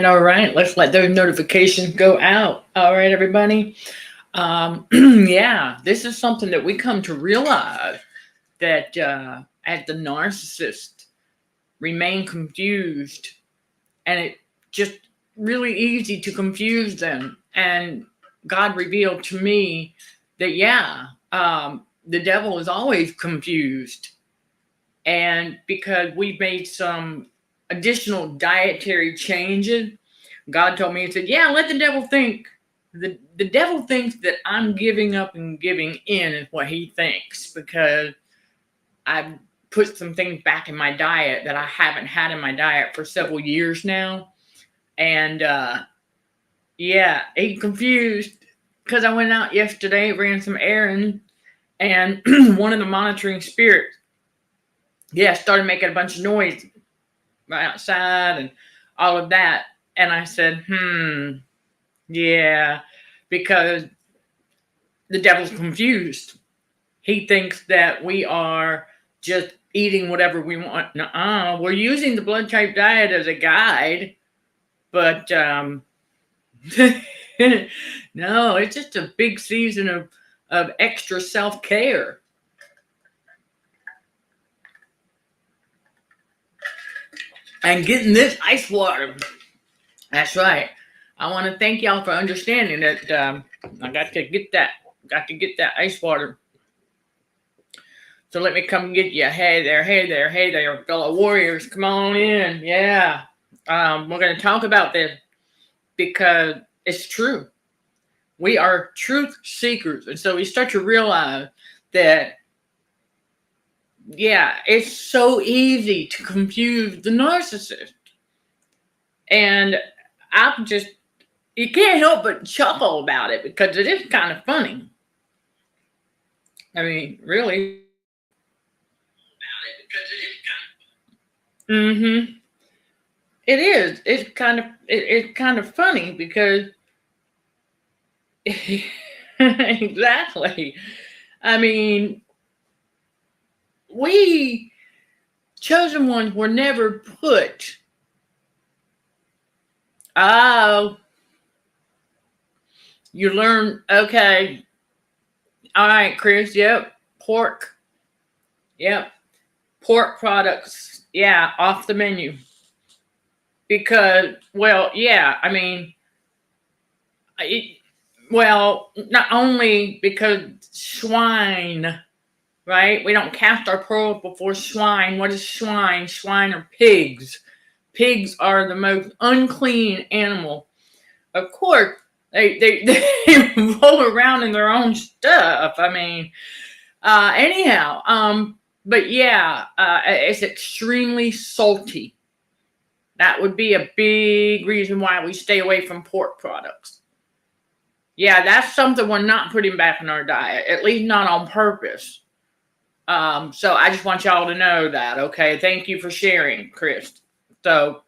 All right. Let's let those notifications go out. All right, everybody. Yeah, this is something that we come to realize that as the narcissist remain confused, and it just really easy to confuse them. And God revealed to me that the devil is always confused, and because we've made some additional dietary changes, God told me, he said, yeah, let the devil think. The devil thinks that I'm giving up and giving in is what he thinks, because I've put some things back in my diet that I haven't had in my diet for several years now. And he confused because I went out yesterday, ran some errands, and one of the monitoring spirits, started making a bunch of noise right outside and all of that. And I said, because the devil's confused. He thinks that we are just eating whatever we want. Nuh-uh. We're using the blood type diet as a guide, but no, it's just a big season of extra self-care. And getting this ice water. That's right. I want to thank y'all for understanding that I got to get that ice water. So let me come get you. Hey there, fellow warriors. Come on in. Yeah. We're going to talk about this because it's true. We are truth seekers. And so we start to realize that, it's so easy to confuse the narcissist. And you can't help but chuckle about it because it is kind of funny. I mean, really. It is. It's kind of funny because exactly. I mean, we chosen ones were never put. Oh, you learn. Okay. All right, Chris. Yep. Pork. Yep. Pork products. Yeah. Off the menu. Because, I mean, not only because swine, right? We don't cast our pearls before swine. What is swine? Swine are pigs. Pigs are the most unclean animal. Of course, they roll around in their own stuff. I mean, but it's extremely salty. That would be a big reason why we stay away from pork products. Yeah, that's something we're not putting back in our diet, at least not on purpose. So I just want y'all to know that, okay? Thank you for sharing, Chris. So,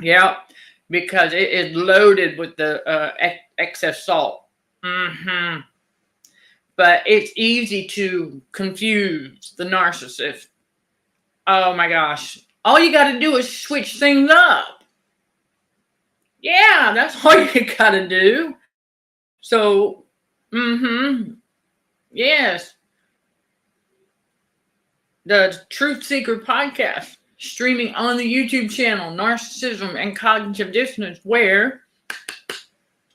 because it is loaded with the excess salt. But it's easy to confuse the narcissist. Oh my gosh. All you got to do is switch things up. Yeah, that's all you got to do. So, yes. The Truth Seeker podcast, streaming on the YouTube channel, Narcissism and Cognitive Dissonance, where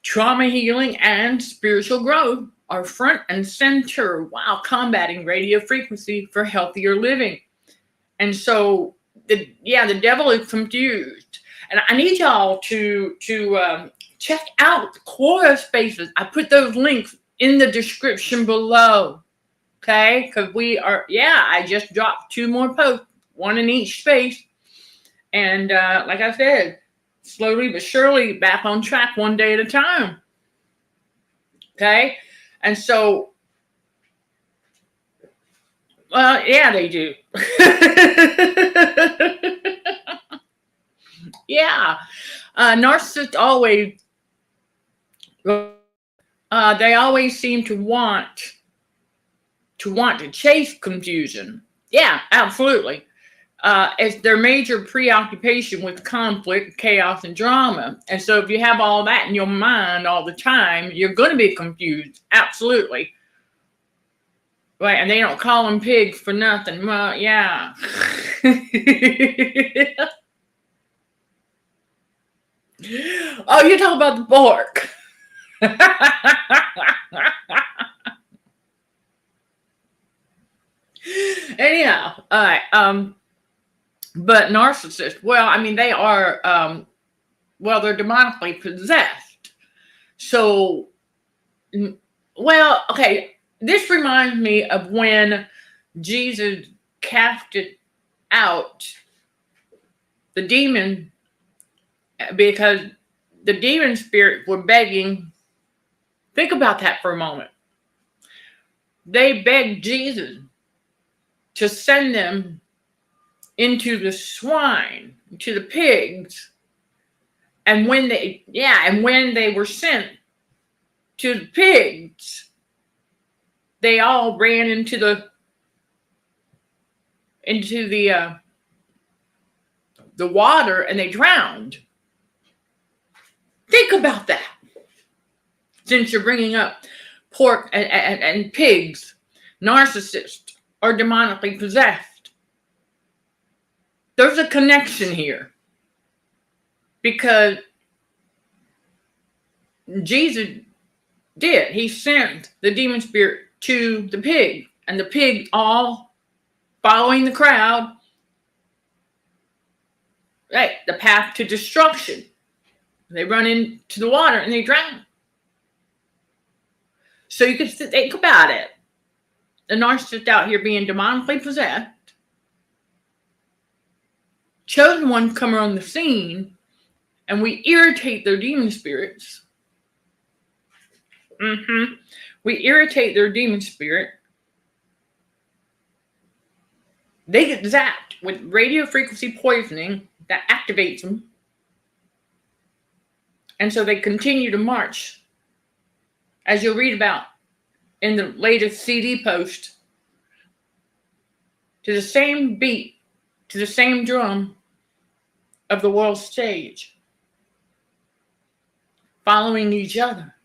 trauma healing and spiritual growth are front and center while combating radio frequency for healthier living. And so, the devil is confused. And I need y'all to check out the Quora spaces. I put those links in the description below. Okay, because I just dropped 2 more posts, 1 in each space. And like I said, slowly but surely back on track, 1 day at a time. Okay, and so, well, yeah, they do. Yeah, narcissists always, they always seem to want to chase confusion. Yeah, absolutely. It's their major preoccupation with conflict, chaos, and drama. And so if you have all that in your mind all the time, you're going to be confused. Absolutely. Right, and they don't call them pigs for nothing. Well, yeah. Oh, you talk about the pork. Anyhow, all right. But narcissists, well, I mean, they are, they're demonically possessed. So, well, okay, this reminds me of when Jesus casted out the demon, because the demon spirits were begging. Think about that for a moment. They begged Jesus to send them into the swine, to the pigs. And when they were sent to the pigs, they all ran into the water and they drowned. Think about that. Since you're bringing up pork and pigs, narcissists are demonically possessed. There's a connection here. Because Jesus did. He sent the demon spirit to the pig. And the pig all following the crowd. Right, the path to destruction. They run into the water and they drown. So you can think about it. The narcissist out here being demonically possessed. Chosen one come on the scene, and we irritate their demon spirits. We irritate their demon spirit. They get zapped with radio frequency poisoning that activates them. And so they continue to march, as you'll read about in the latest CD post, to the same beat, to the same drum of the world stage, following each other,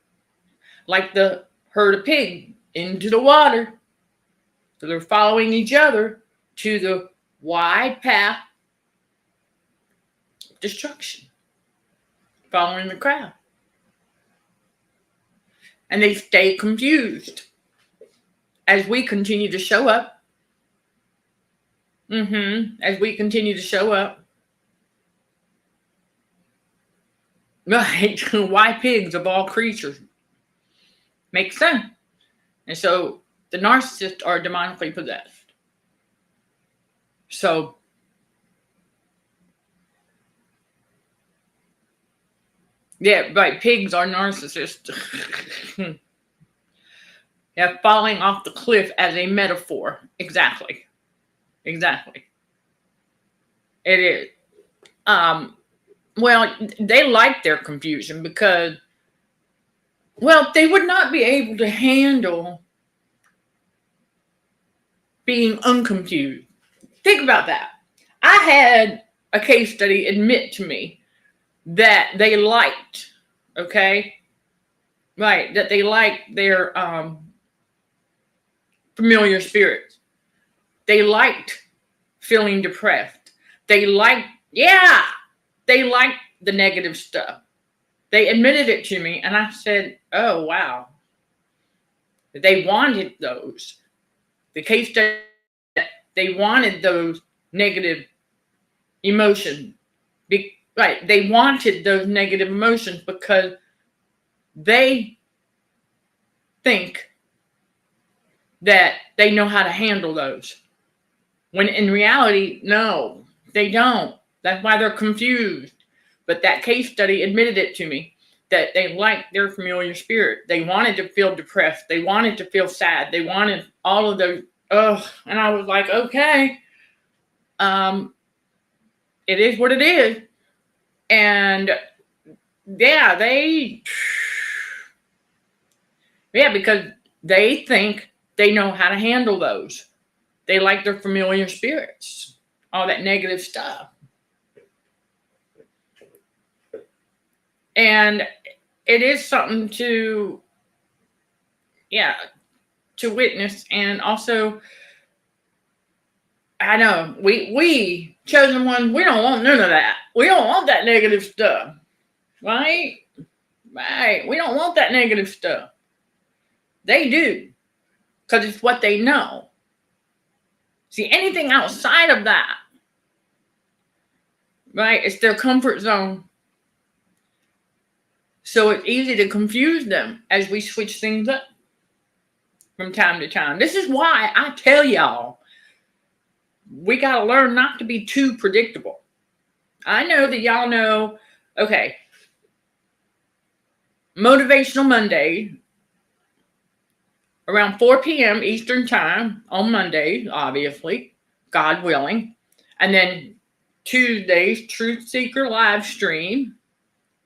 like the herd of pigs into the water. So they're following each other to the wide path of destruction, following the crowd. And they stay confused as we continue to show up. As we continue to show up. Right. Why pigs of all creatures? Makes sense. And so the narcissists are demonically possessed. So yeah, right. Pigs are narcissists. Yeah, falling off the cliff as a metaphor. Exactly. It is. Well, they like their confusion because, well, they would not be able to handle being unconfused. Think about that. I had a case study admit to me that they liked, okay? Right, that they liked their familiar spirits. They liked feeling depressed. They liked the negative stuff. They admitted it to me, and I said, oh, wow. They wanted those. The case study, they wanted those negative emotions. Right. They wanted those negative emotions because they think that they know how to handle those. When in reality, no, they don't. That's why they're confused. But that case study admitted it to me, that they liked their familiar spirit. They wanted to feel depressed. They wanted to feel sad. They wanted all of those. Oh, and I was like, okay, it is what it is. And yeah, because they think they know how to handle those. They like their familiar spirits, all that negative stuff. And it is something to witness. And also, I know we chosen ones, we don't want none of that. We don't want that negative stuff. Right? Right. We don't want that negative stuff. They do. Because it's what they know. See, anything outside of that, right, it's their comfort zone. So it's easy to confuse them as we switch things up from time to time. This is why I tell y'all, we got to learn not to be too predictable. I know that y'all know, okay, Motivational Monday, around 4 p.m. Eastern Time on Mondays, obviously, God willing. And then Tuesdays, Truth Seeker live stream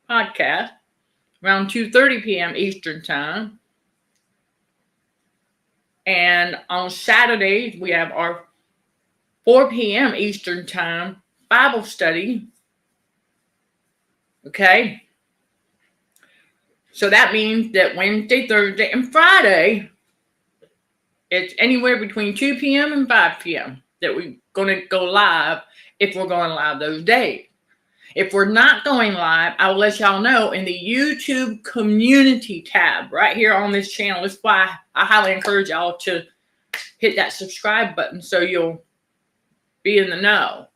podcast, around 2:30 p.m. Eastern Time. And on Saturdays, we have our 4 p.m. Eastern Time Bible study. Okay? So that means that Wednesday, Thursday, and Friday, it's anywhere between 2 p.m. and 5 p.m. that we're going to go live if we're going live those days. If we're not going live, I'll let y'all know in the YouTube community tab right here on this channel. That's why I highly encourage y'all to hit that subscribe button so you'll be in the know.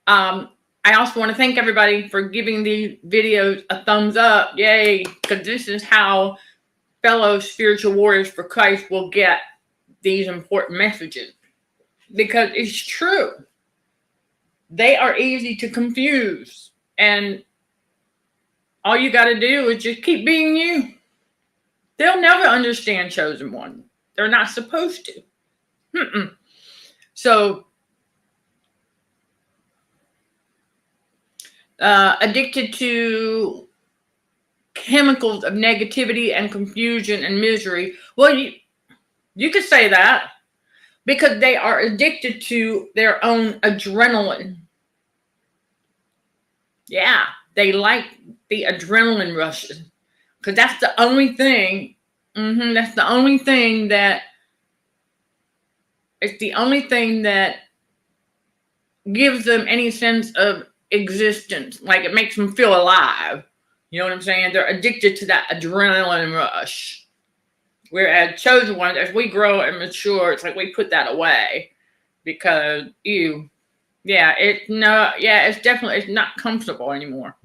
I also want to thank everybody for giving these videos a thumbs up. Yay, because this is how fellow spiritual warriors for Christ will get these important messages. Because it's true. They are easy to confuse. And all you got to do is just keep being you. They'll never understand Chosen One. They're not supposed to. So, addicted to chemicals of negativity and confusion and misery. Well, you could say that because they are addicted to their own adrenaline. Yeah, they like the adrenaline rushes because that's the only thing. That's the only thing that. It's the only thing that gives them any sense of existence. Like it makes them feel alive. You know what I'm saying? They're addicted to that adrenaline rush. Whereas Chosen Ones, as we grow and mature, it's like we put that away because it's definitely, it's not comfortable anymore.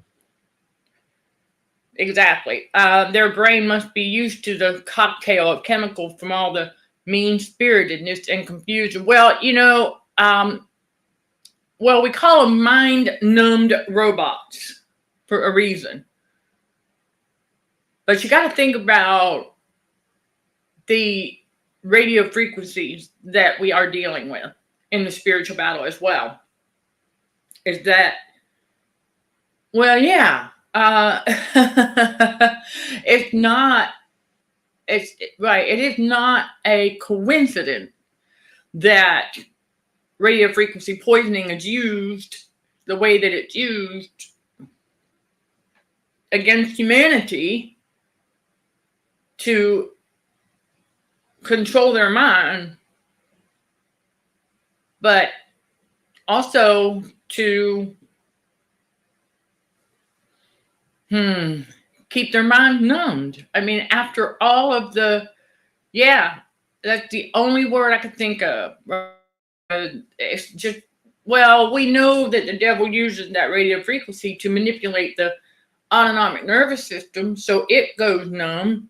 Exactly. Their brain must be used to the cocktail of chemicals from all the mean-spiritedness and confusion. Well, we call them mind-numbed robots for a reason. But you got to think about the radio frequencies that we are dealing with in the spiritual battle as well. Is that, it is not a coincidence that radio frequency poisoning is used the way that it's used against humanity to control their mind, but also to keep their mind numbed. I mean, after all of the, yeah, that's the only word I could think of. It's just, well, we know that the devil uses that radio frequency to manipulate the autonomic nervous system so it goes numb.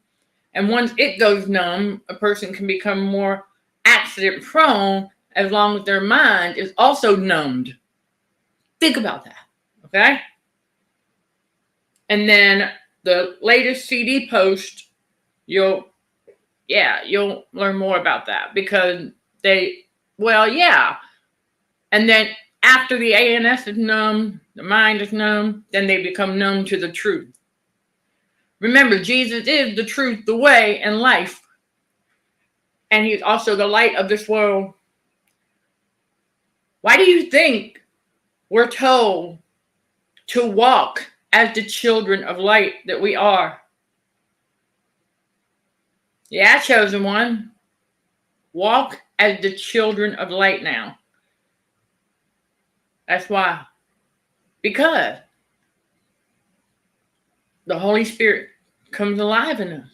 And once it goes numb, a person can become more accident prone as long as their mind is also numbed. Think about that, okay? And then the latest CD post, you'll learn more about that because and then after the ANS is numb, the mind is numb, then they become numb to the truth. Remember, Jesus is the truth, the way, and life. And he's also the light of this world. Why do you think we're told to walk as the children of light that we are? Yeah, chosen one. Walk as the children of light now. That's why. Because the Holy Spirit comes alive in us.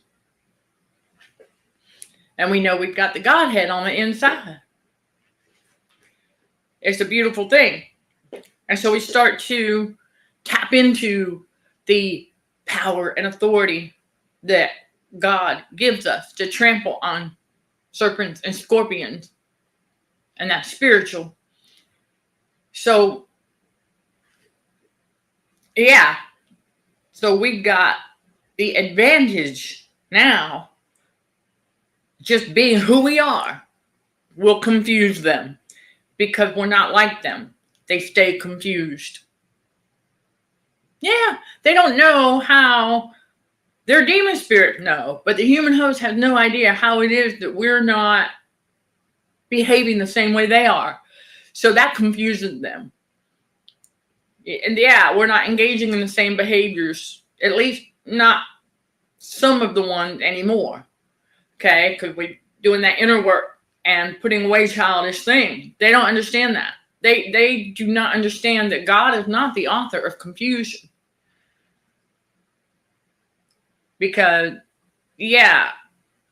And we know we've got the Godhead on the inside. It's a beautiful thing. And so we start to tap into the power and authority that God gives us to trample on serpents and scorpions. And that's spiritual. So, yeah. So we've got the advantage now. Just being who we are will confuse them because we're not like them. They stay confused. Yeah, they don't know how their demon spirits know, but the human host has no idea how it is that we're not behaving the same way they are. So that confuses them. And yeah, we're not engaging in the same behaviors, at least not some of the ones anymore. Okay, because we're doing that inner work and putting away childish things. They don't understand that. They do not understand that God is not the author of confusion. Because, yeah,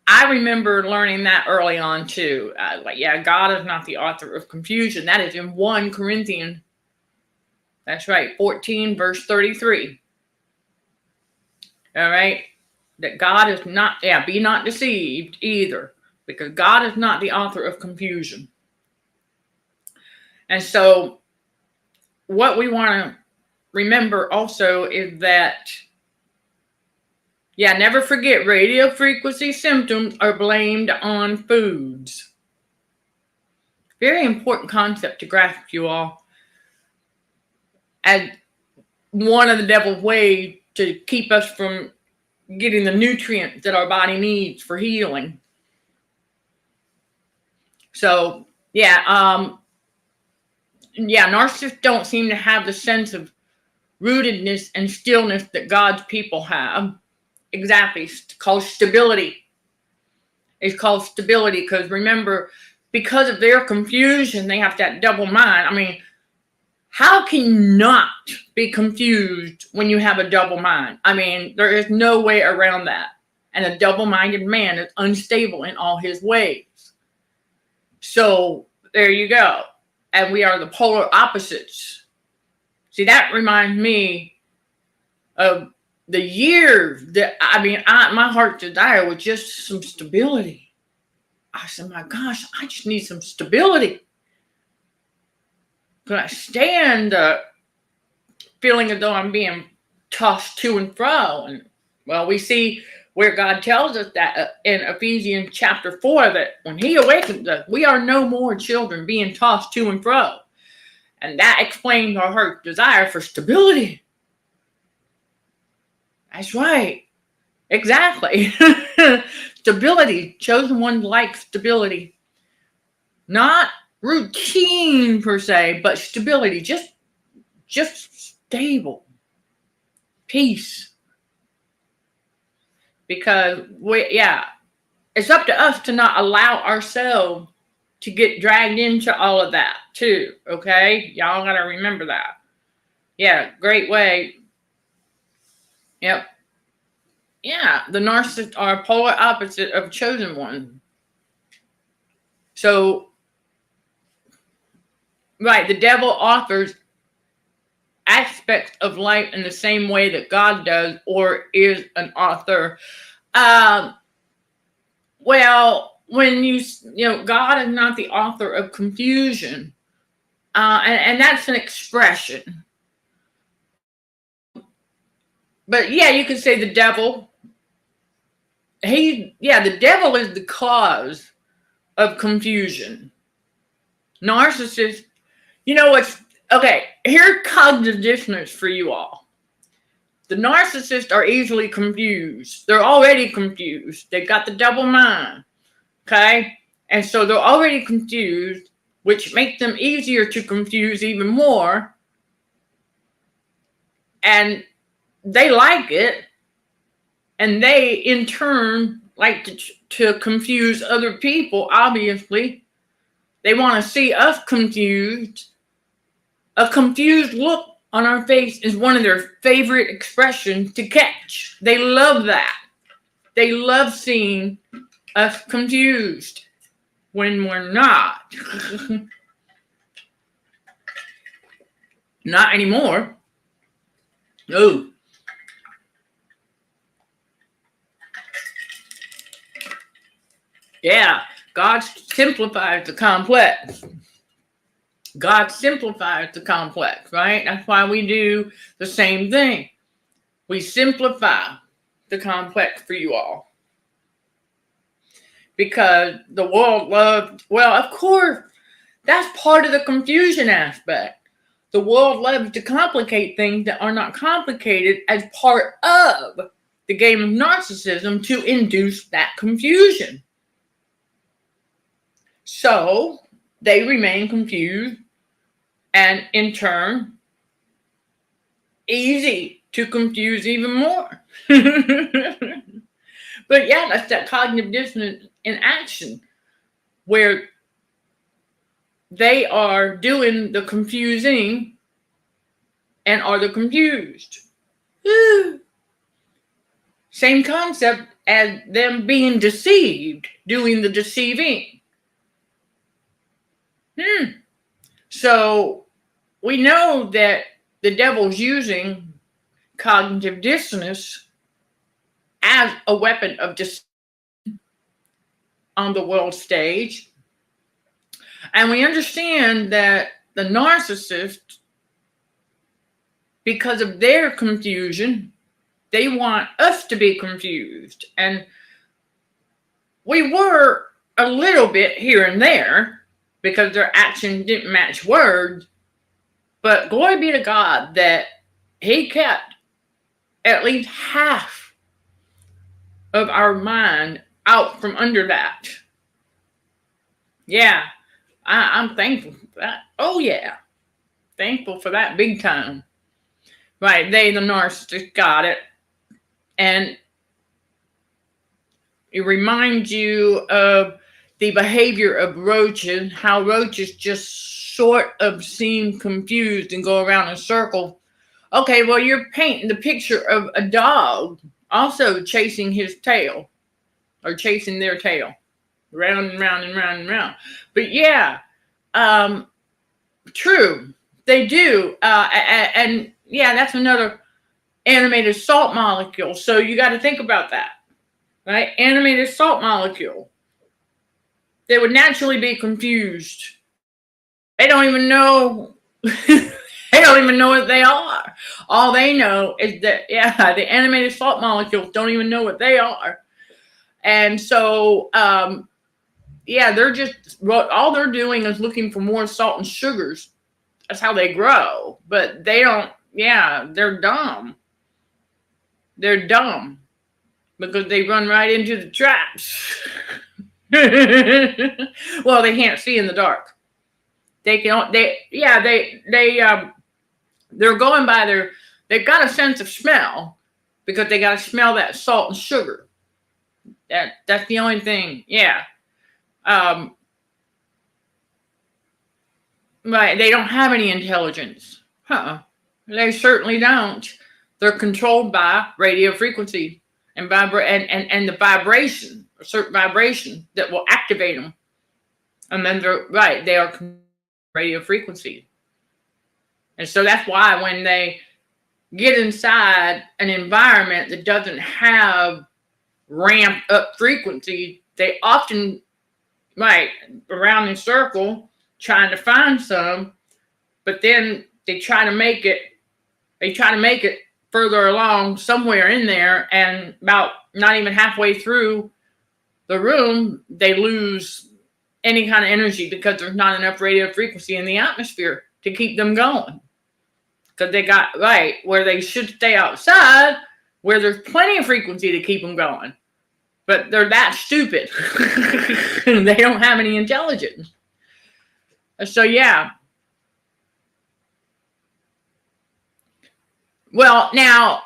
I remember learning that early on too. God is not the author of confusion. That is in 1 Corinthians. That's right, 14 verse 33. All right. That God is not, be not deceived either, because God is not the author of confusion. And so what we want to remember also is that, never forget radio frequency symptoms are blamed on foods. Very important concept to grasp, you all. As one of the devil's ways to keep us from getting the nutrients that our body needs for healing. So, narcissists don't seem to have the sense of rootedness and stillness that God's people have. Exactly. It's called stability. It's called stability because remember, because of their confusion, they have that double mind. I mean, how can you not be confused when you have a double mind? I mean, there is no way around that. And a double-minded man is unstable in all his ways. So there you go. And we are the polar opposites. See, that reminds me of the years that, my heart's desire was just some stability. I said, my gosh, I just need some stability. Could I stand feeling as though I'm being tossed to and fro? And well, we see where God tells us that in Ephesians chapter 4, that when he awakens us, we are no more children being tossed to and fro. And that explains our heart's desire for stability. That's right. Exactly. Stability. Chosen one likes stability. Not routine per se, but stability. Just stable. Peace. Because it's up to us to not allow ourselves to get dragged into all of that too. Okay? Y'all got to remember that. Yeah, great way. Yep. Yeah, the narcissists are polar opposite of chosen one. So, right, the devil offers aspects of life in the same way that God does, or is an author. Um, well, when God is not the author of confusion, and that's an expression. But yeah, you could say the devil. The devil is the cause of confusion. Narcissist, what's okay, here's cognitive dissonance for you all. The narcissists are easily confused. They're already confused. They've got the double mind. Okay? And so they're already confused, which makes them easier to confuse even more. And they like it. And they, in turn, like to confuse other people, obviously. They want to see us confused. A confused look on our face is one of their favorite expressions to catch. They love that. They love seeing us confused when we're not. Not anymore. No. Yeah, God simplifies the complex. God simplifies the complex, right? That's why we do the same thing. We simplify the complex for you all. Because the world loves, well, of course, that's part of the confusion aspect. The world loves to complicate things that are not complicated as part of the game of narcissism to induce that confusion. So they remain confused and in turn easy to confuse even more. But yeah, that's that cognitive dissonance in action where they are doing the confusing and are the confused. Same concept as them being deceived, doing the deceiving. So we know that the devil's using cognitive dissonance as a weapon of deception on the world stage. And we understand that the narcissist, because of their confusion, they want us to be confused. And we were a little bit here and there because their action didn't match words. But glory be to God that he kept at least half of our mind out from under that. Yeah, I'm thankful for that. Oh, yeah. Thankful for that big time. Right, they, the narcissist, got it. And it reminds you of the behavior of roaches, how roaches just sort of seem confused and go around in a circle. Okay, well, you're painting the picture of a dog also chasing his tail or chasing their tail round and round and round and round. But yeah, true, they do. And yeah, that's another animated salt molecule. So you got to think about that, right? Animated salt molecule. They would naturally be confused. They don't even know. They don't even know what they are. All they know is that, yeah, the animated salt molecules don't even know what they are. And so, yeah, they're just, all they're doing is looking for more salt and sugars. That's how they grow. But they don't, yeah, they're dumb. They're dumb because they run right into the traps. Well, they can't see in the dark. They're going by they've got a sense of smell because they got to smell that salt and sugar. That's the only thing. Yeah. Right. They don't have any intelligence. They certainly don't. They're controlled by radio frequency and vibrate and the vibration, a certain vibration that will activate them. And then they are radio frequency. And so that's why when they get inside an environment that doesn't have ramped up frequency, they often around in circle trying to find some, but then they try to make it further along somewhere in there, and about not even halfway through the room they lose any kind of energy because there's not enough radio frequency in the atmosphere to keep them going. Because they got where they should stay outside, where there's plenty of frequency to keep them going. But they're that stupid. They don't have any intelligence. So, yeah. Well, now,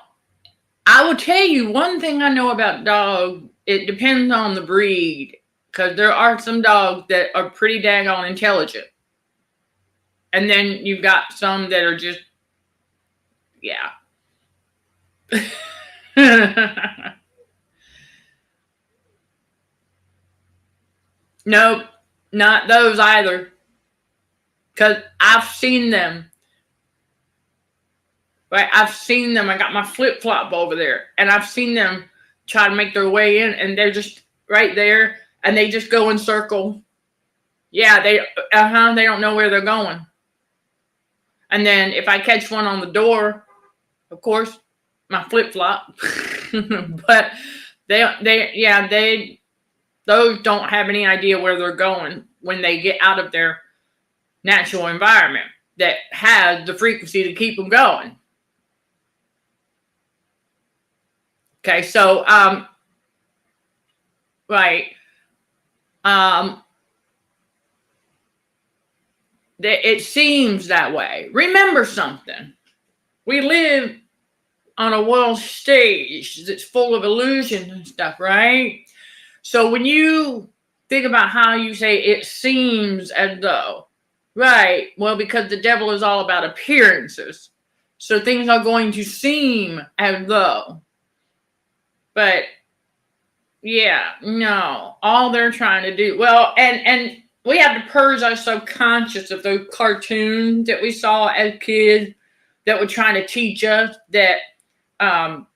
I will tell you one thing I know about dogs. It depends on the breed. Because there are some dogs that are pretty daggone intelligent. And then you've got some that are just, yeah. Nope, not those either. Because I've seen them. I've seen them. I got my flip-flop over there. And I've seen them try to make their way in. And they're just right there. And they just go in circle. Yeah, they don't know where they're going. And then if I catch one on the door, of course, my flip-flop. But those don't have any idea where they're going when they get out of their natural environment that has the frequency to keep them going. Okay, so it seems that way. Remember something. We live on a world stage that's full of illusion and stuff, right? So when you think about how you say it seems as though, right? Well, because the devil is all about appearances. So things are going to seem as though. But yeah, no, all they're trying to do. Well, and we have to purge our subconscious of those cartoons that we saw as kids that were trying to teach us that, that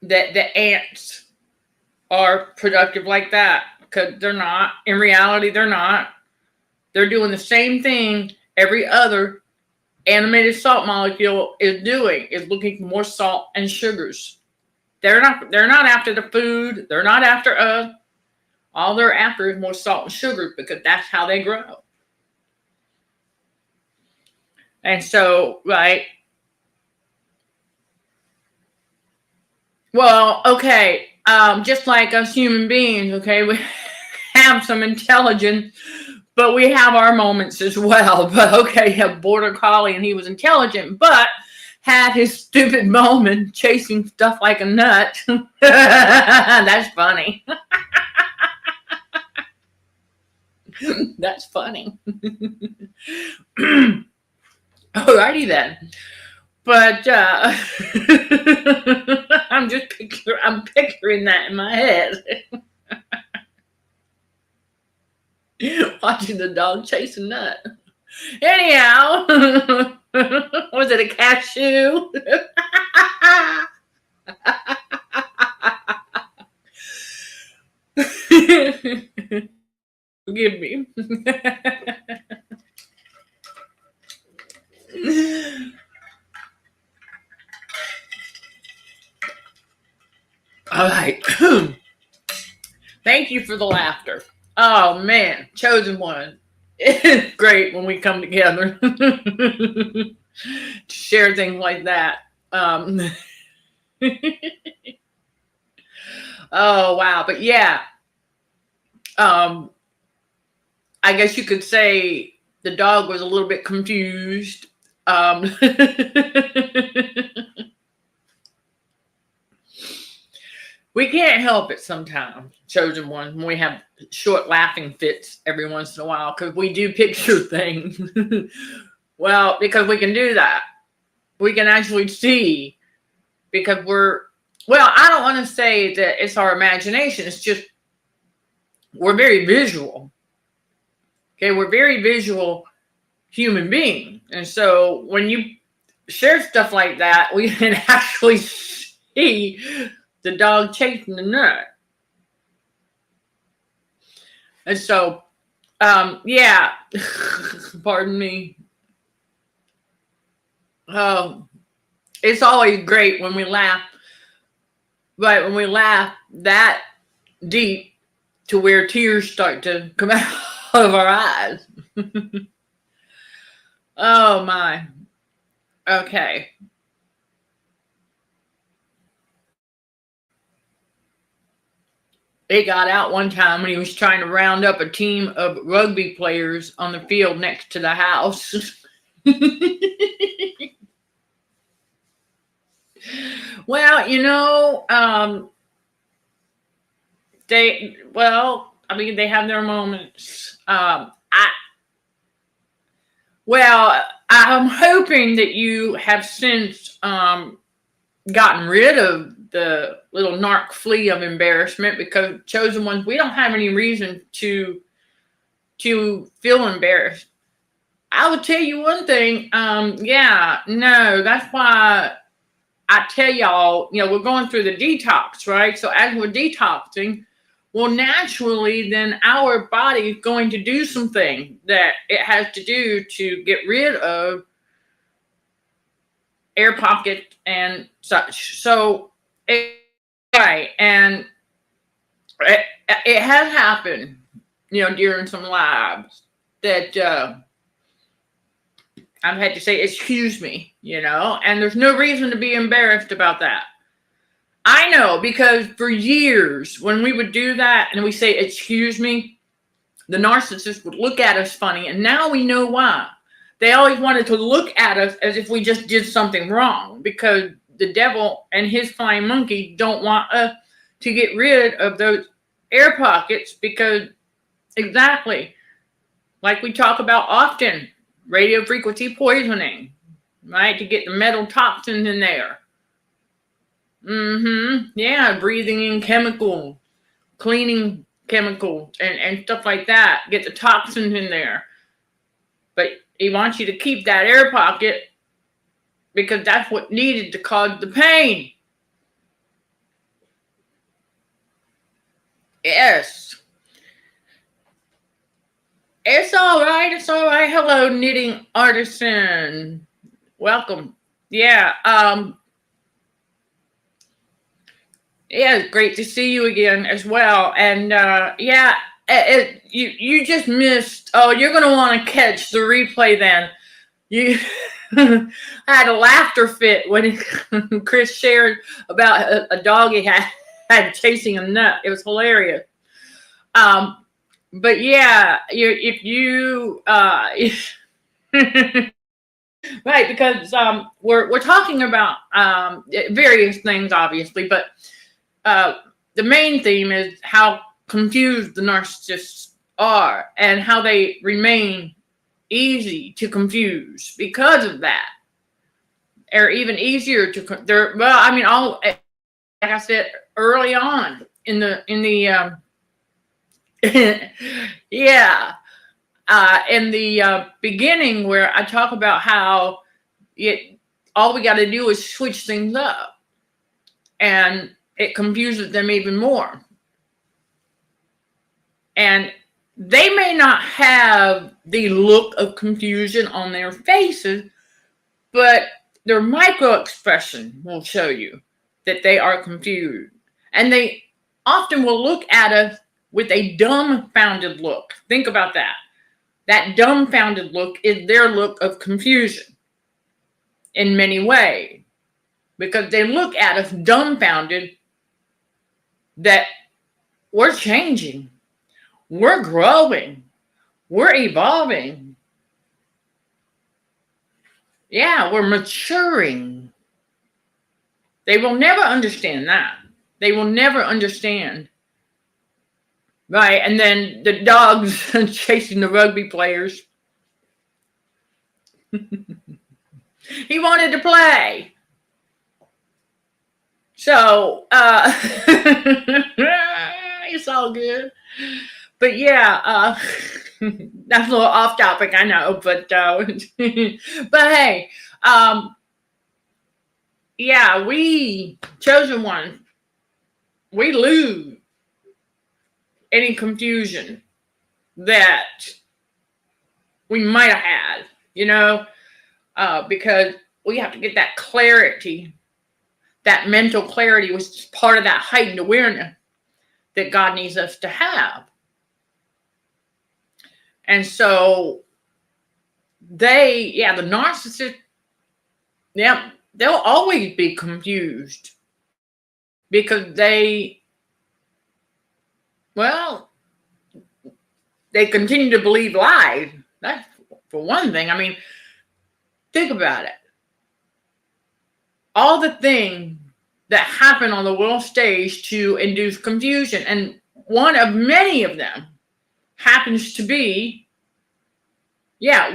the ants are productive like that, because they're not. In reality, they're not. They're doing the same thing every other animated salt molecule is doing, is looking for more salt and sugars. They're not after the food. They're not after us. All they're after is more salt and sugar, because that's how they grow. And so, well, okay, just like us human beings, okay, we have some intelligence, but we have our moments as well. But okay, a border collie, and he was intelligent, but had his stupid moment chasing stuff like a nut. That's funny. That's funny. Alrighty then. But I'm picturing that in my head. Watching the dog chase a nut. Anyhow, was it a cashew? Forgive me. All right. Thank you for the laughter. Oh man, chosen one. It's great when we come together to share things like that. Oh wow, but yeah. I guess you could say the dog was a little bit confused. We can't help it sometimes, chosen one, when we have short laughing fits every once in a while, because we do picture things. Well, because we can do that. We can actually see because I don't want to say that it's our imagination. It's just, we're very visual. Okay, we're very visual human beings. And so when you share stuff like that, we can actually see the dog chasing the nut. And so, yeah, pardon me. It's always great when we laugh, right? When we laugh that deep to where tears start to come out of our eyes. Oh my. Okay. It got out one time when he was trying to round up a team of rugby players on the field next to the house. Well, they have their moments. I'm hoping that you have since gotten rid of the little narc flea of embarrassment, because chosen ones, we don't have any reason to feel embarrassed. I will tell you one thing. That's why I tell y'all, we're going through the detox, right? So as we're detoxing, well, naturally, then our body is going to do something that it has to do to get rid of air pocket and such. So, right, and it has happened, during some lives that I've had to say, excuse me, and there's no reason to be embarrassed about that. I know, because for years, when we would do that and we say, excuse me, the narcissist would look at us funny, and now we know why. They always wanted to look at us as if we just did something wrong, because the devil and his flying monkey don't want us to get rid of those air pockets, because exactly like we talk about often, radio frequency poisoning, right? To get the metal toxins in there. Yeah, breathing in chemicals, cleaning chemicals, and stuff like that. Get the toxins in there. But he wants you to keep that air pocket because that's what needed to cause the pain. Yes. It's all right. It's all right. Hello, knitting artisan. Welcome. Yeah. Yeah, it's great to see you again as well. And you just missed. Oh, you're gonna want to catch the replay then. You I had a laughter fit when Chris shared about a dog he had chasing a nut. It was hilarious. But yeah, if you right, because we're talking about various things, obviously, but the main theme is how confused the narcissists are and how they remain easy to confuse because of that, or even easier to. Like I said early on in the yeah. In the beginning, where I talk about how all we got to do is switch things up, and it confuses them even more. And they may not have the look of confusion on their faces, but their micro expression will show you that they are confused. And they often will look at us with a dumbfounded look. Think about that. That dumbfounded look is their look of confusion in many ways, because they look at us dumbfounded that we're changing, we're growing, we're evolving. Yeah, we're maturing. They will never understand that. They will never understand. Right, and then the dogs chasing the rugby players. He wanted to play. So it's all good. But yeah, that's a little off topic, I know, but but hey, um, yeah, we chosen one, we lose any confusion that we might have had, because we have to get that clarity, that mental clarity, which is part of that heightened awareness that God needs us to have. And so the narcissist, yeah, they'll always be confused because they continue to believe lies. That's for one thing. I mean, think about it. All the things that happen on the world stage to induce confusion, and one of many of them happens to be, they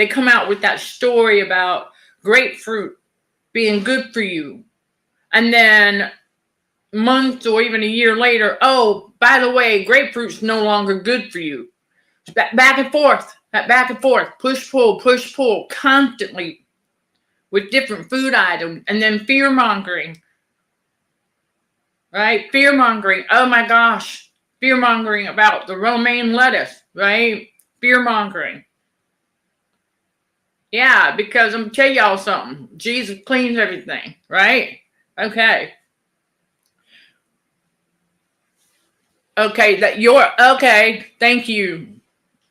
come out with that story about grapefruit being good for you. And then months or even a year later, oh, by the way, grapefruit's no longer good for you. Back and forth, push, pull, constantly with different food items. And then fear-mongering, right? Fear-mongering, oh my gosh. Fear-mongering about the romaine lettuce, right? Fear-mongering. Yeah, because I'm going to tell y'all something. Jesus cleans everything, right? Okay. Okay, thank you,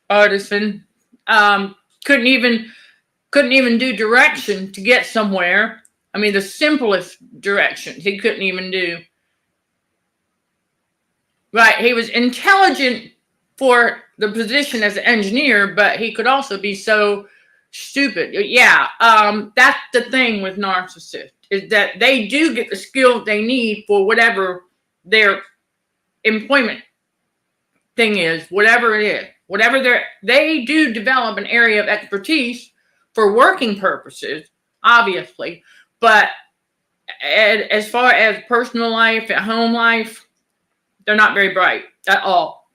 artisan. Couldn't even do direction to get somewhere. I mean, the simplest directions he couldn't even do. Right, he was intelligent for the position as an engineer, but he could also be so stupid. Yeah, that's the thing with narcissists, is that they do get the skills they need for whatever their employment thing is, whatever it is, they do develop an area of expertise for working purposes, obviously, but as far as personal life, at home life, they're not very bright at all.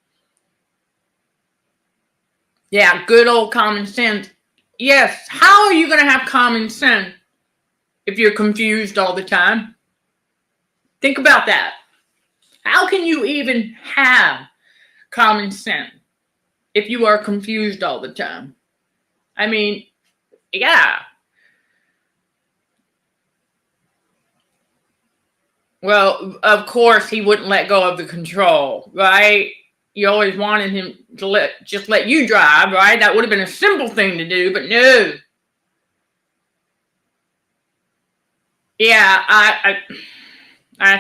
Yeah, good old common sense. Yes, how are you going to have common sense if you're confused all the time? Think about that. How can you even have common sense if you are confused all the time? I mean, yeah. Well, of course, he wouldn't let go of the control, right? You always wanted him to just let you drive, right? That would have been a simple thing to do, but no. Yeah,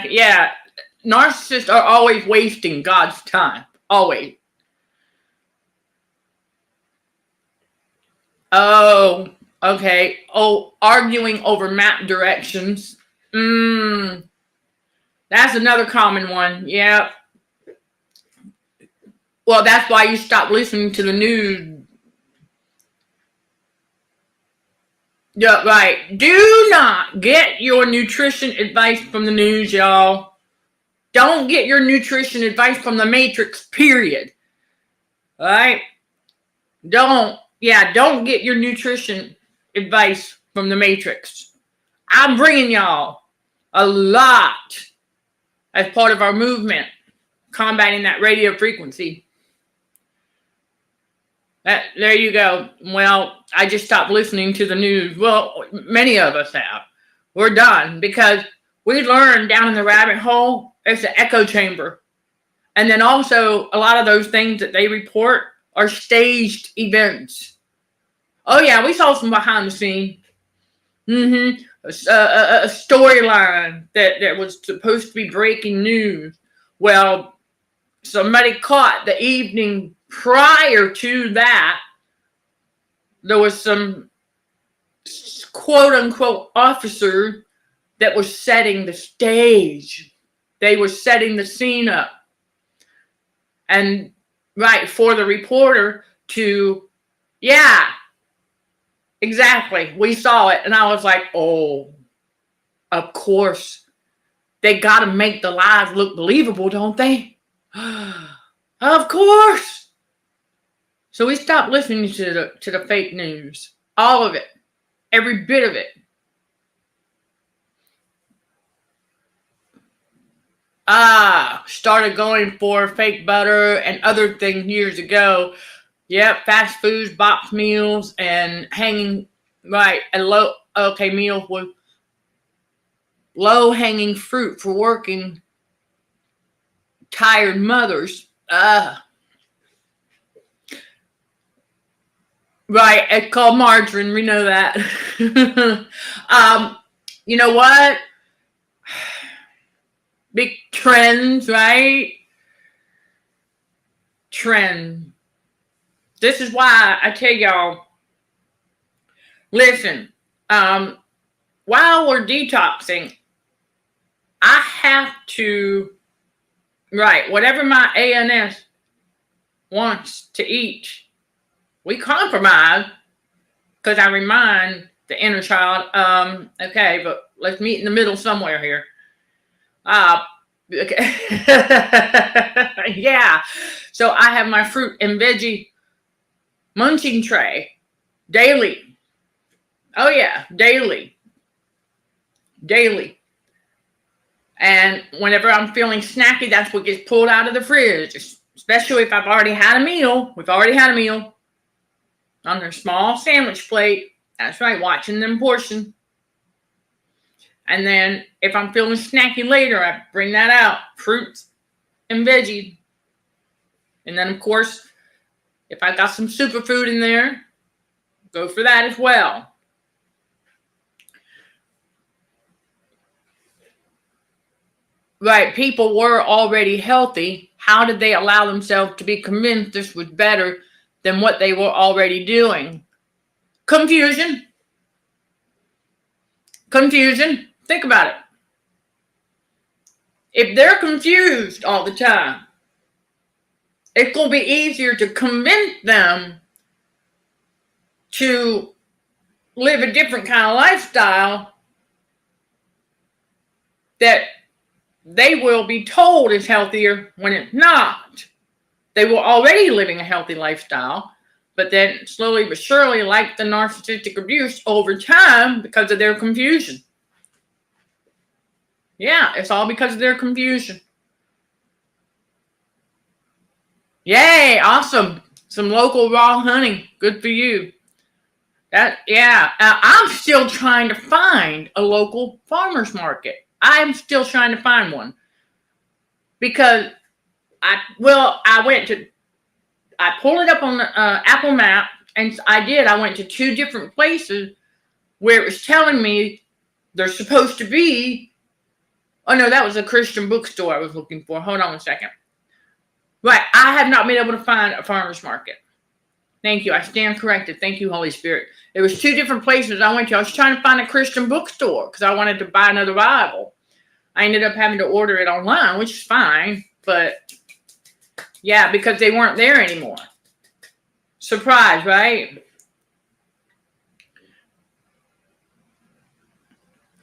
yeah. Narcissists are always wasting God's time. Always. Oh, okay. Oh, arguing over map directions. That's another common one. Yeah. Well, that's why you stop listening to the news. Yeah, right. Do not get your nutrition advice from the news, y'all. Don't get your nutrition advice from the Matrix, period. All right? Don't get your nutrition advice from the Matrix. I'm bringing y'all a lot as part of our movement, combating that radio frequency. There you go. Well, I just stopped listening to the news. Well, many of us have. We're done because we learned down in the rabbit hole, it's an echo chamber. And then also a lot of those things that they report are staged events. Oh yeah, we saw some behind the scenes. A storyline that was supposed to be breaking news. Well, somebody caught the evening prior to that. There was some quote unquote officer that was setting the stage. They were setting the scene up. And right, for the reporter to, yeah, exactly. We saw it. And I was like, oh, Of course. They got to make the lies look believable, don't they? Of course. So we stopped listening to the fake news. All of it. Every bit of it. Started going for fake butter and other things years ago. Yep, fast foods, box meals, and hanging, right, a meal with low-hanging fruit for working tired mothers. Right, it's called margarine. We know that. You know what? Big trends, right? Trend. This is why I tell y'all, listen, while we're detoxing, I have to, right, whatever my ANS wants to eat, we compromise, because I remind the inner child, okay, but let's meet in the middle somewhere here. Okay. Yeah. So I have my fruit and veggie munching tray daily. Oh yeah, daily. Daily. And whenever I'm feeling snacky, that's what gets pulled out of the fridge. Especially if I've already had a meal. We've already had a meal. On their small sandwich plate. That's right, watching them portion. And then if I'm feeling snacky later, I bring that out. Fruits and veggies. And then, of course, if I got some superfood in there, go for that as well. Right, people were already healthy. How did they allow themselves to be convinced this was better than what they were already doing? Confusion. Confusion. Think about it. If they're confused all the time, it's going to be easier to convince them to live a different kind of lifestyle that they will be told is healthier when it's not. They were already living a healthy lifestyle, but then slowly but surely, like the narcissistic abuse, over time, because of their confusion. Yeah, it's all because of their confusion. Yay, awesome. Some local raw honey. Good for you. I'm still trying to find a local farmer's market. I'm still trying to find one. Because I pulled it up on the Apple map, and I went to 2 different places where it was telling me there's supposed to be, oh no, that was a Christian bookstore I was looking for. Hold on a second. Right, I have not been able to find a farmer's market. Thank you, I stand corrected. Thank you, Holy Spirit. There was 2 different places I went to. I was trying to find a Christian bookstore because I wanted to buy another Bible. I ended up having to order it online, which is fine, but yeah, because they weren't there anymore. Surprise, right?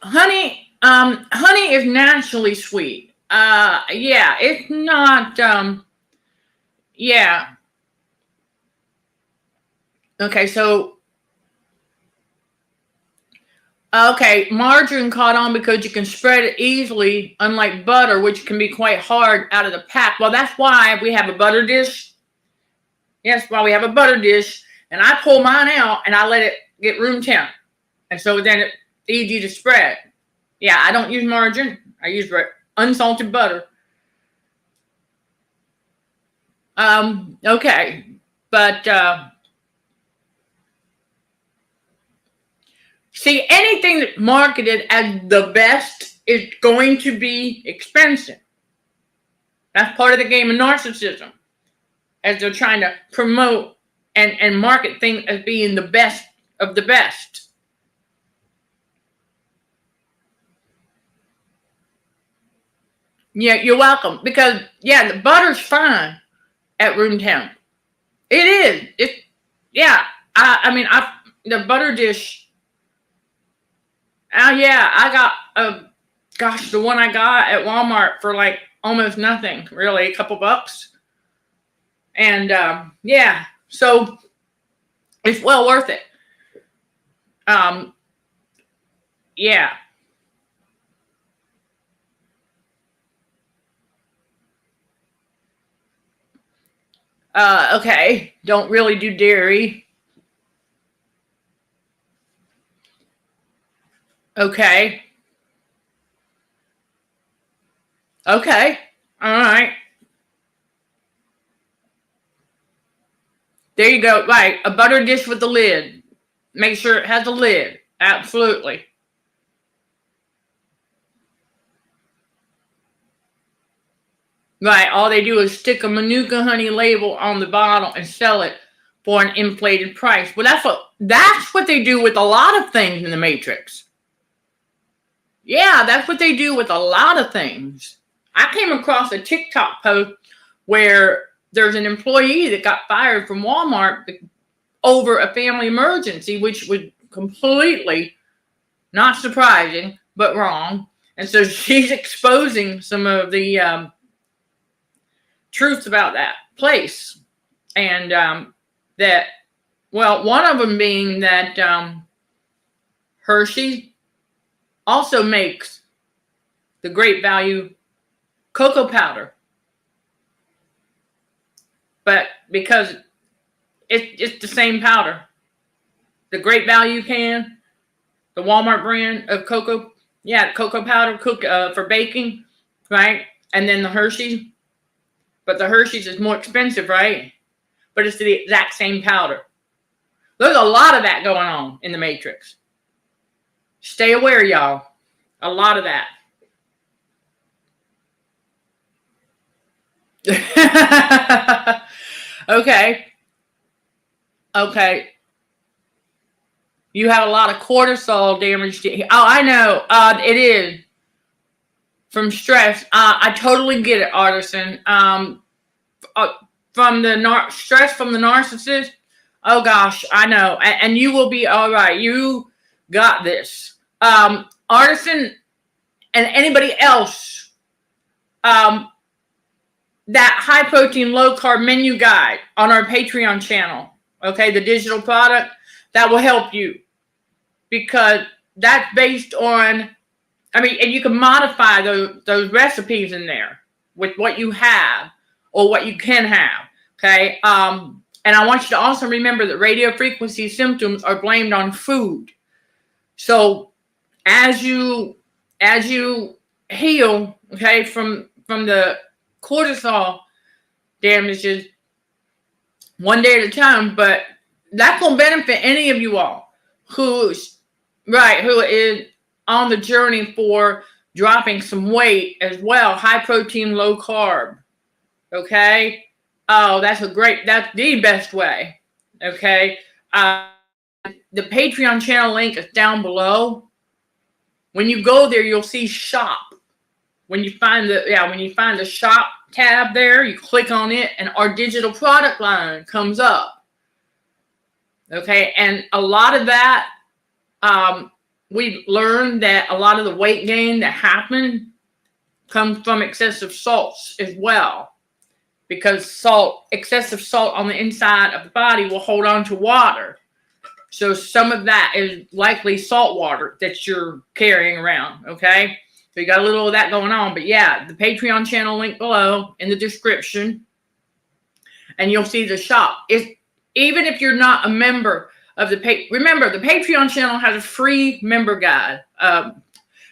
Honey is naturally sweet. Yeah, it's not, yeah. Okay, so, margarine caught on because you can spread it easily, unlike butter, which can be quite hard out of the pack. Well, that's why we have a butter dish. Yes, why we have a butter dish, and I pull mine out and I let it get room temp, and so then it's easy to spread. Yeah, I don't use margarine. I use unsalted butter. Okay, but see, anything that's marketed as the best is going to be expensive. That's part of the game of narcissism, as they're trying to promote and market things as being the best of the best. Yeah, you're welcome. Because, yeah, the butter's fine at room temp. It is. The butter dish, Yeah, I got gosh, the one I got at Walmart for like almost nothing, really, a couple bucks. And yeah, so it's well worth it. Yeah. Okay. Don't really do dairy. Okay. Okay. All right. There you go. Right. A butter dish with the lid. Make sure it has a lid. Absolutely. Right. All they do is stick a Manuka honey label on the bottle and sell it for an inflated price. Well, that's what they do with a lot of things in the Matrix. Yeah, that's what they do with a lot of things. I came across a TikTok post where there's an employee that got fired from Walmart over a family emergency, which was completely not surprising, but wrong. And so she's exposing some of the truths about that place. And that, well, one of them being that Hershey also makes the great value cocoa powder. But because it's the same powder. The great value can, the Walmart brand of cocoa, yeah, cocoa powder for baking, right? And then the Hershey's, but the Hershey's is more expensive, right? But it's the exact same powder. There's a lot of that going on in the Matrix. Stay aware, y'all. A lot of that. Okay. Okay. You have a lot of cortisol damage. Oh, I know. It is from stress. I totally get it, Artisan. From the stress from the narcissist. Oh gosh, I know. And you will be all right. You got this. Artisan and anybody else. That high protein, low carb menu guide on our Patreon channel. Okay, the digital product that will help you, because that's based on, I mean, and you can modify those recipes in there with what you have or what you can have. Okay. And I want you to also remember that radio frequency symptoms are blamed on food. So as you heal, okay, from the cortisol damages one day at a time, but that will benefit any of you all who is on the journey for dropping some weight as well. High protein, low carb. Okay. Oh, that's the best way. Okay. The Patreon channel link is down below. When you go there, you'll see shop. When you find the shop tab there, you click on it and our digital product line comes up. Okay. And a lot of that, we learned that a lot of the weight gain that happened comes from excessive salts as well. Because excessive salt on the inside of the body will hold on to water. So some of that is likely salt water that you're carrying around, okay? So you got a little of that going on. But yeah, the Patreon channel link below in the description. And you'll see the shop. Even if you're not a member of remember, the Patreon channel has a free member guide,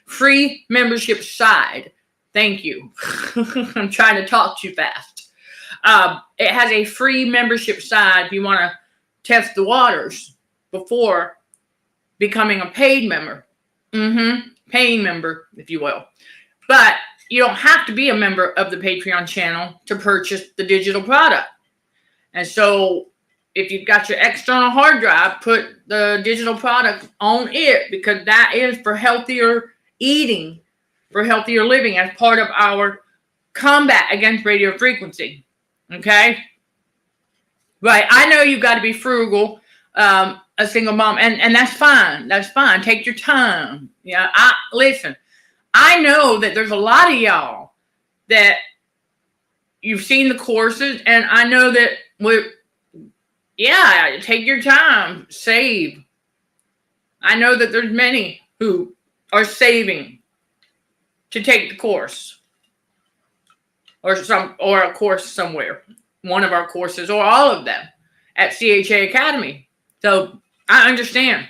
free membership side. Thank you. I'm trying to talk too fast. It has a free membership side if you want to test the waters before becoming a paid member. Paying member, if you will. But you don't have to be a member of the Patreon channel to purchase the digital product. And so if you've got your external hard drive, put the digital product on it, because that is for healthier eating, for healthier living, as part of our combat against radio frequency. Okay? Right. I know you've got to be frugal. a single mom, and that's fine. That's fine. Take your time. Yeah, listen. I know that there's a lot of y'all that you've seen the courses, and I know that take your time, save. I know that there's many who are saving to take the course or a course somewhere, one of our courses or all of them at CHA Academy. So I understand.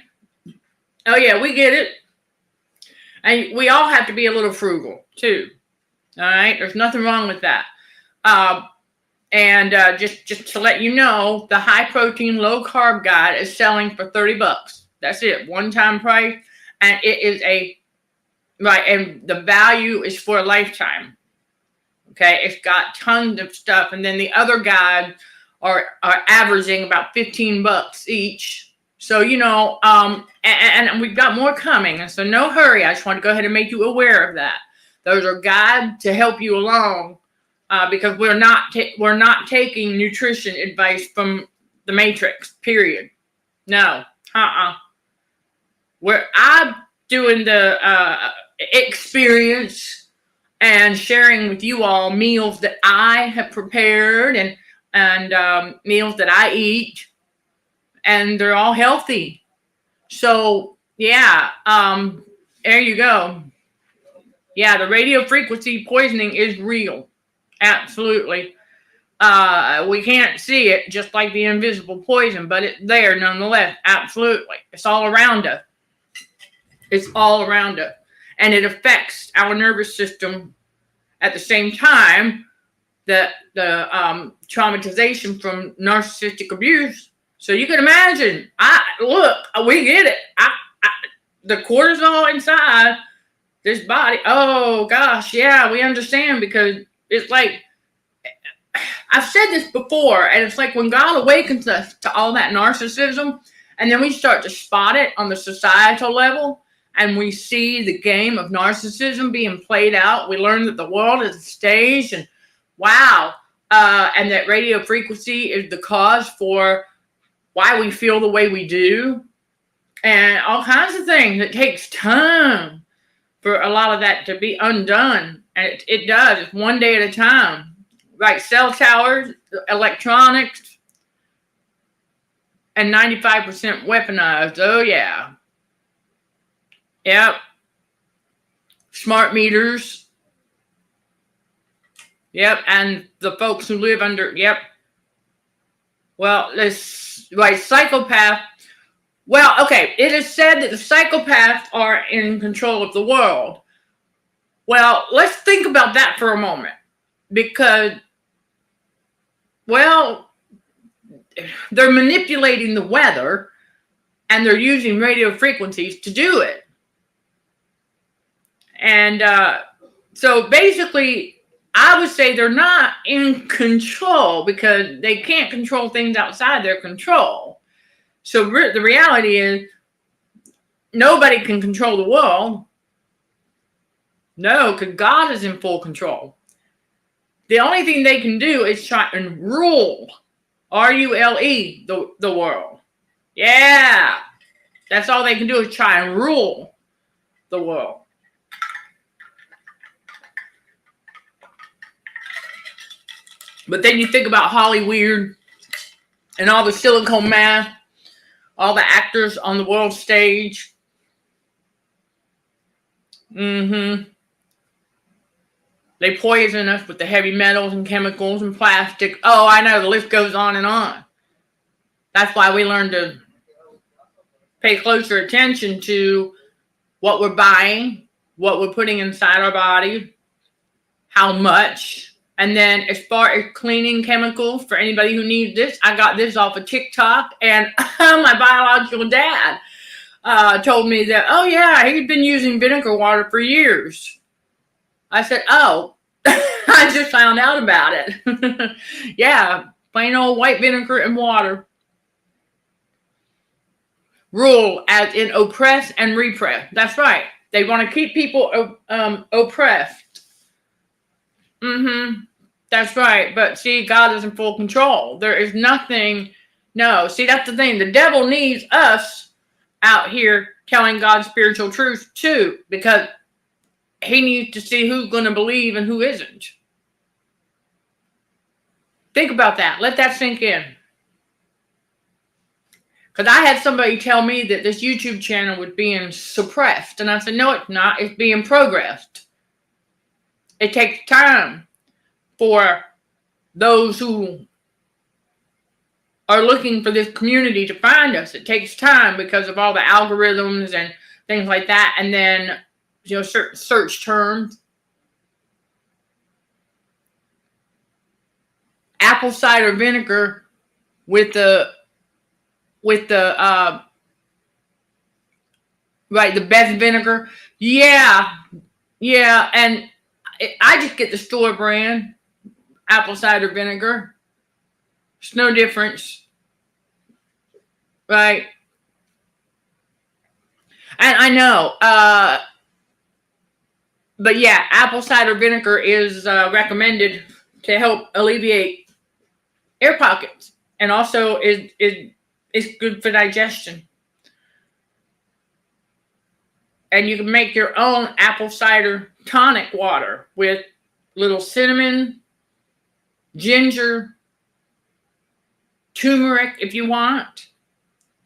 Oh yeah, we get it. And we all have to be a little frugal too. All right, there's nothing wrong with that. Just to let you know, the high protein, low carb guide is selling for $30. That's it, one time price, and it is and the value is for a lifetime. Okay, it's got tons of stuff, and then the other guides are averaging about $15 each. So and we've got more coming, and so no hurry. I just want to go ahead and make you aware of that. Those are guides to help you along. Because we're not taking nutrition advice from the Matrix. Period. No. I'm doing the experience and sharing with you all meals that I have prepared and meals that I eat, and they're all healthy. So yeah, there you go. Yeah, the radio frequency poisoning is real. Absolutely. We can't see it, just like the invisible poison, but it's there nonetheless. Absolutely. It's all around us. It's all around us. And it affects our nervous system at the same time that the traumatization from narcissistic abuse. So you can imagine, we get it. The cortisol inside this body. Oh gosh, yeah, we understand, because it's like, I've said this before, and it's like when God awakens us to all that narcissism, and then we start to spot it on the societal level, and we see the game of narcissism being played out. We learn that the world is a stage, and wow, and that radio frequency is the cause for why we feel the way we do, and all kinds of things. It takes time for a lot of that to be undone, and it does. It's one day at a time. Like cell towers, electronics, and 95% weaponized. Oh, yeah. Yep. Smart meters. Yep. And the folks who live under, yep. Well, psychopath. Well, okay. It is said that the psychopaths are in control of the world. Well, let's think about that for a moment. Because, they're manipulating the weather, and they're using radio frequencies to do it. And so basically, I would say they're not in control because they can't control things outside their control. So the reality is, nobody can control the world. No, because God is in full control. The only thing they can do is try and rule, R-U-L-E, the world. Yeah, that's all they can do is try and rule the world. But then you think about Hollywood and all the silicone math, all the actors on the world stage. They poison us with the heavy metals and chemicals and plastic. Oh, I know, the list goes on and on. That's why we learn to pay closer attention to what we're buying, what we're putting inside our body, how much. And then as far as cleaning chemicals, for anybody who needs this, I got this off of TikTok, and my biological dad told me that, oh yeah, he'd been using vinegar water for years. I said, oh, I just found out about it. Yeah, plain old white vinegar and water. Rule, as in oppress and repress. That's right. They want to keep people oppressed. That's right. But see, God is in full control. There is nothing No, see, that's the thing. The devil needs us out here telling God's spiritual truth too, because he needs to see who's going to believe and who isn't. Think about that. Let that sink in. Because I had somebody tell me that this YouTube channel was being suppressed. And I said, no, it's not. It's being progressed. It takes time for those who are looking for this community to find us. It takes time because of all the algorithms and things like that. And then, you know, certain search terms. Apple cider vinegar with the right, the best vinegar. Yeah. And I just get the store brand apple cider vinegar. It's no difference. Right. And I know, but yeah, apple cider vinegar is recommended to help alleviate air pockets, and also is good for digestion. And you can make your own apple cider tonic water with little cinnamon, ginger, turmeric if you want.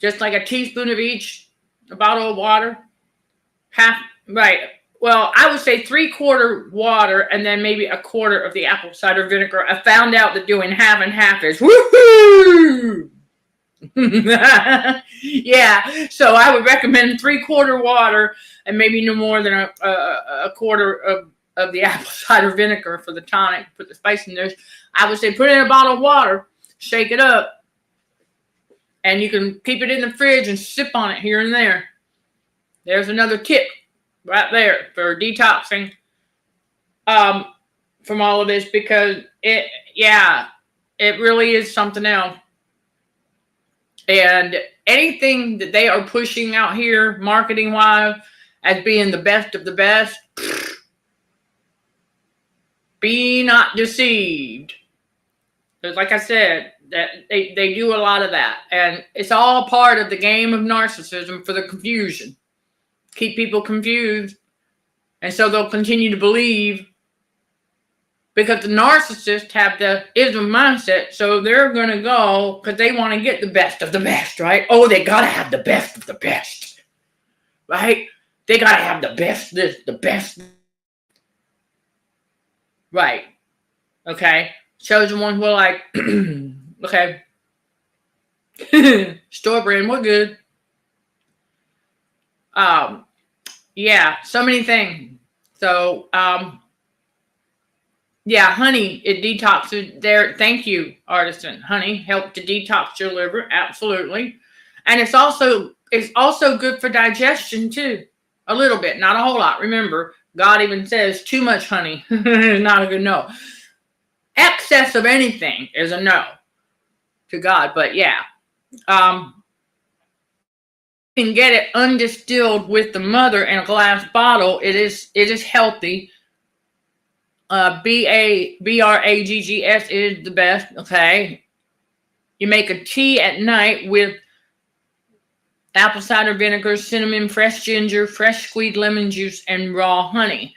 Just like a teaspoon of each, a bottle of water. Half, right. Well, I would say 3/4 water and then maybe 1/4 of the apple cider vinegar. I found out that doing half and half is woohoo! Yeah, so I would recommend 3/4 water and maybe no more than a quarter of the apple cider vinegar for the tonic. Put the spice in there. I would say put it in a bottle of water, shake it up, and you can keep it in the fridge and sip on it here and there. There's another tip right there for detoxing from all of this, because it really is something else. And anything that they are pushing out here, marketing wise, as being the best of the best, be not deceived. Because like I said, that they do a lot of that. And it's all part of the game of narcissism for the confusion. Keep people confused. And so they'll continue to believe, because the narcissists have the ism mindset, so they're going to go because they want to get the best of the best, right? Oh, they got to have the best of the best, right? They got to have the best this, the best. Right. Okay. Chosen one will like, okay. Store brand, we're good. Yeah, so many things. So, yeah, honey, it detoxes there. Thank you, artisan. Honey help to detox your liver, absolutely. And it's also good for digestion too. A little bit, not a whole lot. Remember, God even says too much honey is not a good no. Excess of anything is a no to God. But yeah, you can get it undistilled with the mother in a glass bottle. It is healthy. BRAGGS is the best. Okay, you make a tea at night with apple cider vinegar, cinnamon, fresh ginger, fresh squeezed lemon juice, and raw honey.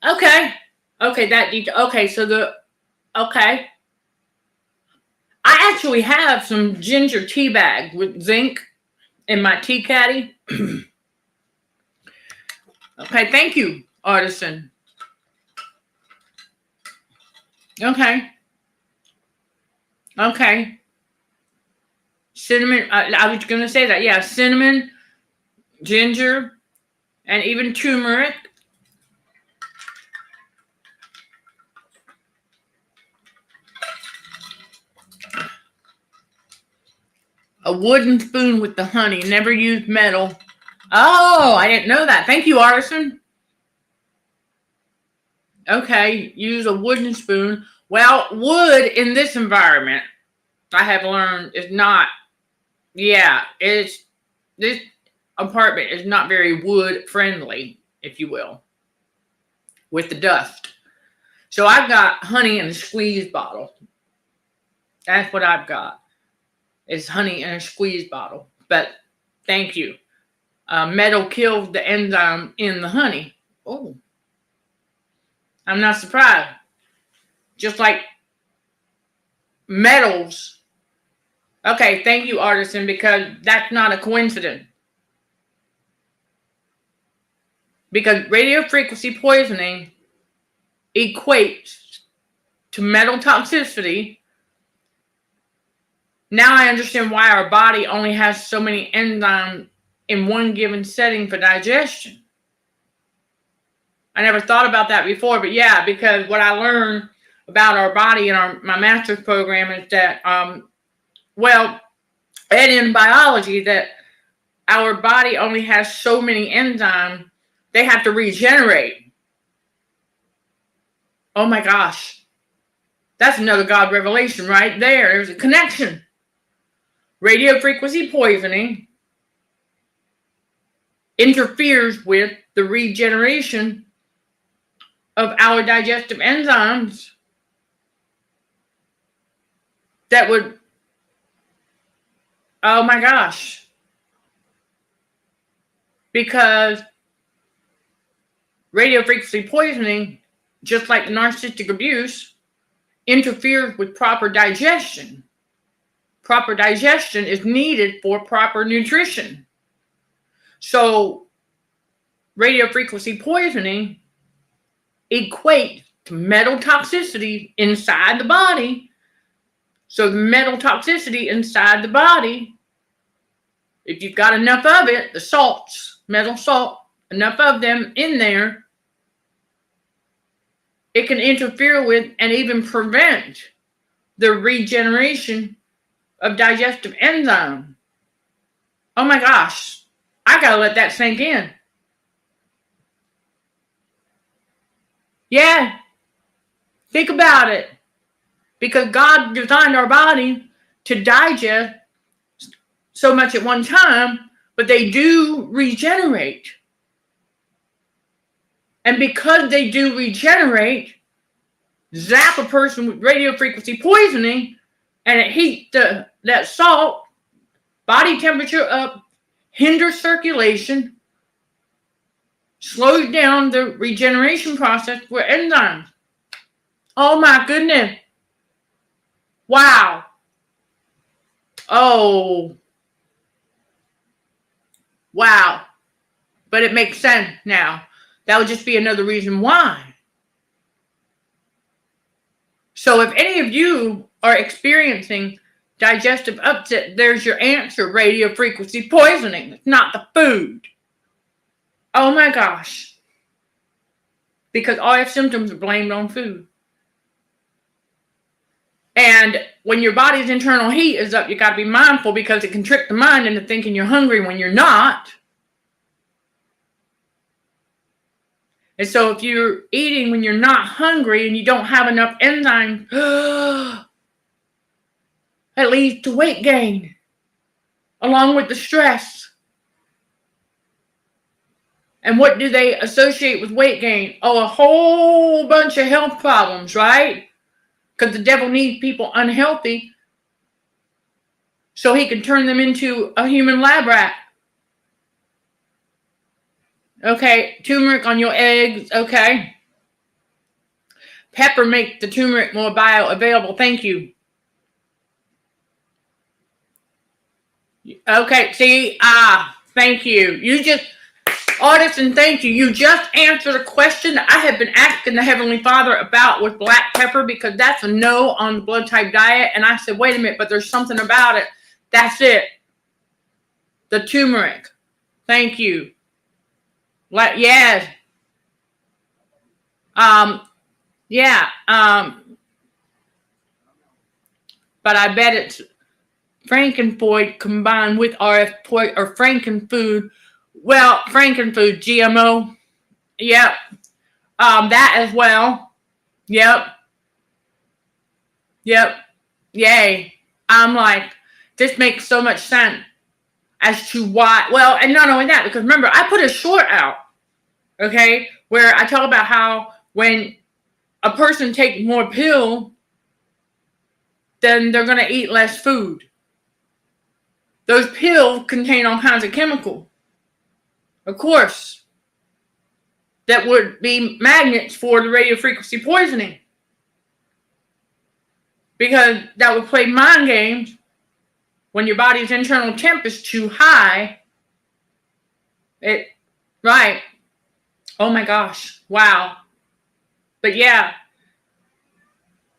Okay, okay. I actually have some ginger tea bag with zinc in my tea caddy. Okay, thank you, artisan. Okay. Cinnamon, I was going to say that. Yeah, cinnamon, ginger, and even turmeric. A wooden spoon with the honey. Never use metal. Oh, I didn't know that. Thank you, artisan. Okay, use a wooden spoon. Well, wood in this environment, I have learned, is not. Yeah, this apartment is not very wood friendly, if you will, with the dust. So I've got honey in a squeeze bottle. That's what I've got. is honey in a squeeze bottle. But thank you. Metal kills the enzyme in the honey. Oh, I'm not surprised. Just like metals. Okay, thank you, Artisan, because that's not a coincidence. Because radio frequency poisoning equates to metal toxicity. Now I understand why our body only has so many enzymes in one given setting for digestion. I never thought about that before, but yeah, because what I learned about our body in my master's program is that, and in biology, that our body only has so many enzymes, they have to regenerate. Oh my gosh. That's another God revelation right there. There's a connection. Radio frequency poisoning interferes with the regeneration of our digestive enzymes that would, oh my gosh. Because radio frequency poisoning, just like narcissistic abuse, interferes with proper digestion. Proper digestion is needed for proper nutrition. So, radio frequency poisoning equates to metal toxicity inside the body. So, the metal toxicity inside the body, if you've got enough of it, the salts, metal salt, enough of them in there, it can interfere with and even prevent the regeneration of digestive enzyme. Oh my gosh, I gotta let that sink in. Yeah, think about it. Because God designed our body to digest so much at one time, but they do regenerate. And because they do regenerate, zap a person with radio frequency poisoning, and it heats that salt, body temperature up, hinders circulation, slows down the regeneration process for enzymes. Oh my goodness. Wow. Oh. Wow. But it makes sense now. That would just be another reason why. So if any of you are experiencing digestive upset, there's your answer: radio frequency poisoning. It's not the food. Oh my gosh. Because all your symptoms are blamed on food. And when your body's internal heat is up, you got to be mindful, because it can trick the mind into thinking you're hungry when you're not. And so if you're eating when you're not hungry and you don't have enough enzymes, that leads to weight gain, along with the stress. And what do they associate with weight gain? Oh, a whole bunch of health problems, right? Because the devil needs people unhealthy so he can turn them into a human lab rat. Okay, turmeric on your eggs. Okay. Pepper makes the turmeric more bioavailable. Thank you. Okay, see, thank you. Artisan, thank you. You just answered a question I have been asking the Heavenly Father about with black pepper, because that's a no on the blood type diet. And I said, wait a minute, but there's something about it. That's it. The turmeric. Thank you. Yes. Yeah. But I bet it's Frankenfood combined with RF or Frankenfood. Well, Frankenfood, GMO. Yep. That as well. Yep. Yay. I'm like, this makes so much sense as to why. Well, and not only that, because remember, I put a short out, okay, where I talk about how when a person takes more pill, then they're going to eat less food. Those pills contain all kinds of chemicals, of course, that would be magnets for the radio frequency poisoning. Because that would play mind games when your body's internal temp is too high. Right. Oh my gosh. Wow. But yeah.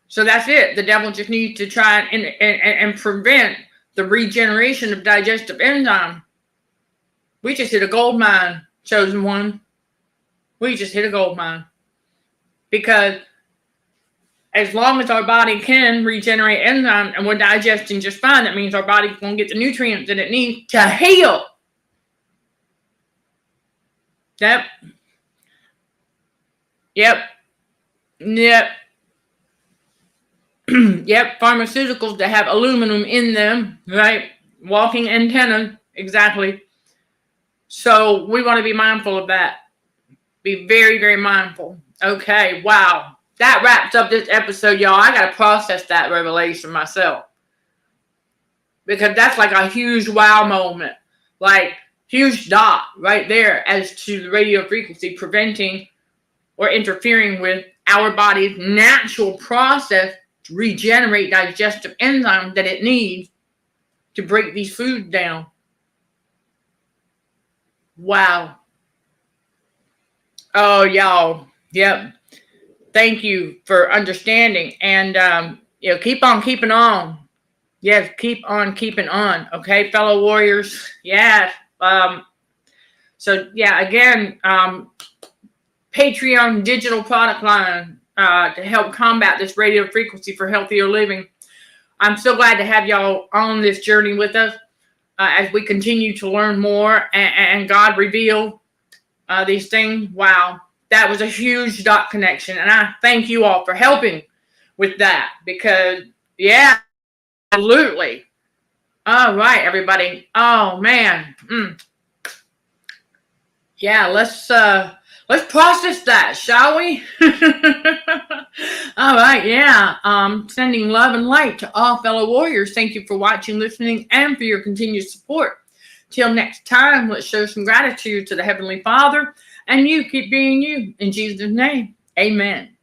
So that's it. The devil just needs to try and prevent the regeneration of digestive enzyme. We just hit a gold mine, chosen one. We just hit a gold mine. Because as long as our body can regenerate enzyme and we're digesting just fine, that means our body's going to get the nutrients that it needs to heal. Yep. Yep. Pharmaceuticals that have aluminum in them, right? Walking antenna, exactly. So we want to be mindful of that. Be very, very mindful. Okay, wow. That wraps up this episode, y'all. I got to process that revelation myself. Because that's like a huge wow moment. Like, huge dot right there as to the radio frequency preventing or interfering with our body's natural process to regenerate digestive enzymes that it needs to break these foods down. Wow. Oh, y'all. Yep. Thank you for understanding. And, keep on keeping on. Yes, keep on keeping on. Okay, fellow warriors. Yes. Again, Patreon digital product line to help combat this radio frequency for healthier living. I'm so glad to have y'all on this journey with us as we continue to learn more and God reveal these things. Wow, that was a huge dot connection. And I thank you all for helping with that because, yeah, absolutely. All right, everybody. Oh, man. Yeah, let's process that, shall we? All right, yeah. Sending love and light to all fellow warriors. Thank you for watching, listening, and for your continued support. Till next time, let's show some gratitude to the Heavenly Father, and you keep being you. In Jesus' name, amen.